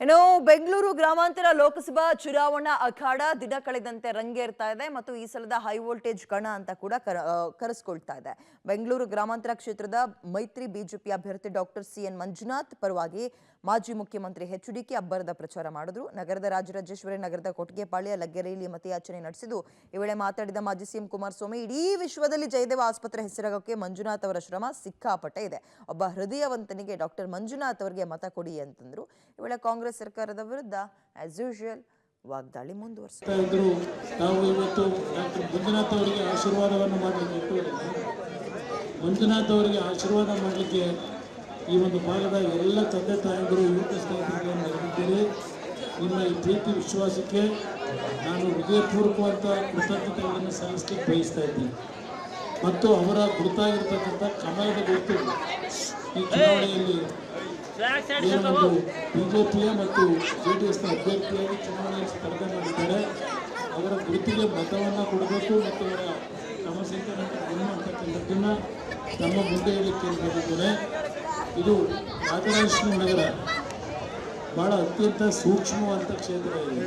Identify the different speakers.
Speaker 1: ಇನ್ನು ಬೆಂಗಳೂರು ಗ್ರಾಮಾಂತರ ಲೋಕಸಭಾ ಚುನಾವಣಾ ಅಖಾಡ ದಿನ ಕಳೆದಂತೆ ರಂಗೇರ್ತಾ ಇದೆ ಮತ್ತು ಈ ಸಲದ ಹೈ ವೋಲ್ಟೇಜ್ ಕಣ ಅಂತ ಕೂಡ ಕರೆಸ್ಕೊಳ್ತಾ ಇದೆ. ಬೆಂಗಳೂರು ಗ್ರಾಮಾಂತರ ಕ್ಷೇತ್ರದ ಮೈತ್ರಿ ಬಿಜೆಪಿ ಅಭ್ಯರ್ಥಿ ಡಾಕ್ಟರ್ ಸಿಎನ್ ಮಂಜುನಾಥ್ ಪರವಾಗಿ ಮಾಜಿ ಮುಖ್ಯಮಂತ್ರಿ ಎಚ್.ಡಿ.ಕೆ ಅಬ್ಬರದ ಪ್ರಚಾರ ಮಾಡಿದ್ರು. ನಗರದ ರಾಜರಾಜೇಶ್ವರಿ ನಗರದ ಕೊಟ್ಟಿಗೆಪಾಳ್ಯ ಲಗ್ಗೆರೆಯಲ್ಲಿ ಮತಯಾಚನೆ ನಡೆಸಿದ್ದು, ಈ ವೇಳೆ ಮಾತಾಡಿದ ಮಾಜಿ ಸಿಎಂ ಕುಮಾರಸ್ವಾಮಿ, ಇಡೀ ವಿಶ್ವದಲ್ಲಿ ಜಯದೇವ ಆಸ್ಪತ್ರೆ ಹೆಸರಾಗೋಕೆ ಮಂಜುನಾಥ್ ಅವರ ಶ್ರಮ ಸಿಕ್ಕಾಪಟ್ಟೆ ಇದೆ. ಒಬ್ಬ ಹೃದಯವಂತನಿಗೆ ಡಾಕ್ಟರ್ ಮಂಜುನಾಥ್ ಅವರಿಗೆ ಮತ ಕೊಡಿ ಅಂತಂದ್ರು. ಈ ವೇಳೆ ಕಾಂಗ್ರೆಸ್ ಸರ್ಕಾರದ ವಿರುದ್ಧ ಆಸ್ ಯೂಶುವಲ್ ವಾಗ್ದಾಳಿ ಮುಂದುವರಿಸಿದರು.
Speaker 2: ನಾವು ಇವತ್ತು ಡಾಕ್ಟರ್ ಮಂಜುನಾಥ್ ಅವರಿಗೆ ಆಶೀರ್ವಾದವನ್ನು ಮಾಡಲಿಕ್ಕೆ ಮಂಜುನಾಥ್ ಅವರಿಗೆ ಆಶೀರ್ವಾದ ಮಾಡಲಿಕ್ಕೆ ಈ ಒಂದು ಭಾಗದ ಎಲ್ಲ ತಂದೆ ತಾಯಿಗಳು ಯುವಕ ಸ್ನೇಹಿತರುಗಳನ್ನು ನೆರವಿದ್ದೀರಿ. ನಿಮ್ಮ ಈ ಪ್ರೀತಿ ವಿಶ್ವಾಸಕ್ಕೆ ನಾನು ಹೃದಯಪೂರ್ವಕವಾದ ಕೃತಜ್ಞತೆಗಳನ್ನು ಸಲ್ಲಿಸಲಿಕ್ಕೆ ಬಯಸ್ತಾ ಇದ್ದೀನಿ. ಮತ್ತು ಅವರ ಗುರುತಾಗಿರ್ತಕ್ಕಂಥ ಕಮಲದ ಗುರುತು ಈ ಚುನಾವಣೆಯಲ್ಲಿ ಏನೊಂದು ಬಿಜೆಪಿಯ ಮತ್ತು ಜೆಡಿಎಸ್ನ ಅಭ್ಯರ್ಥಿಯಾಗಿ ಚುನಾವಣೆಯಲ್ಲಿ ಸ್ಪರ್ಧೆ ಮಾಡಿದ್ದಾರೆ. ಅವರ ಗುರುತಿಗೆ ಮತವನ್ನು ಕೊಡಬೇಕು ಮತ್ತು ಅವರ ಕ್ರಮಸಂಖ್ಯೆಯನ್ನು ಅಂತಕ್ಕಂಥದ್ದನ್ನು ನಮ್ಮ ಮುಂದೆ ಹೇಳಿಕೆ ಬಂದಿದ್ದೇನೆ. ಇದು ರಾಜರಾಜೇಶ್ವರಿ ನಗರ ಭಾಳ ಅತ್ಯಂತ ಸೂಕ್ಷ್ಮವಾದ ಕ್ಷೇತ್ರ ಇದೆ.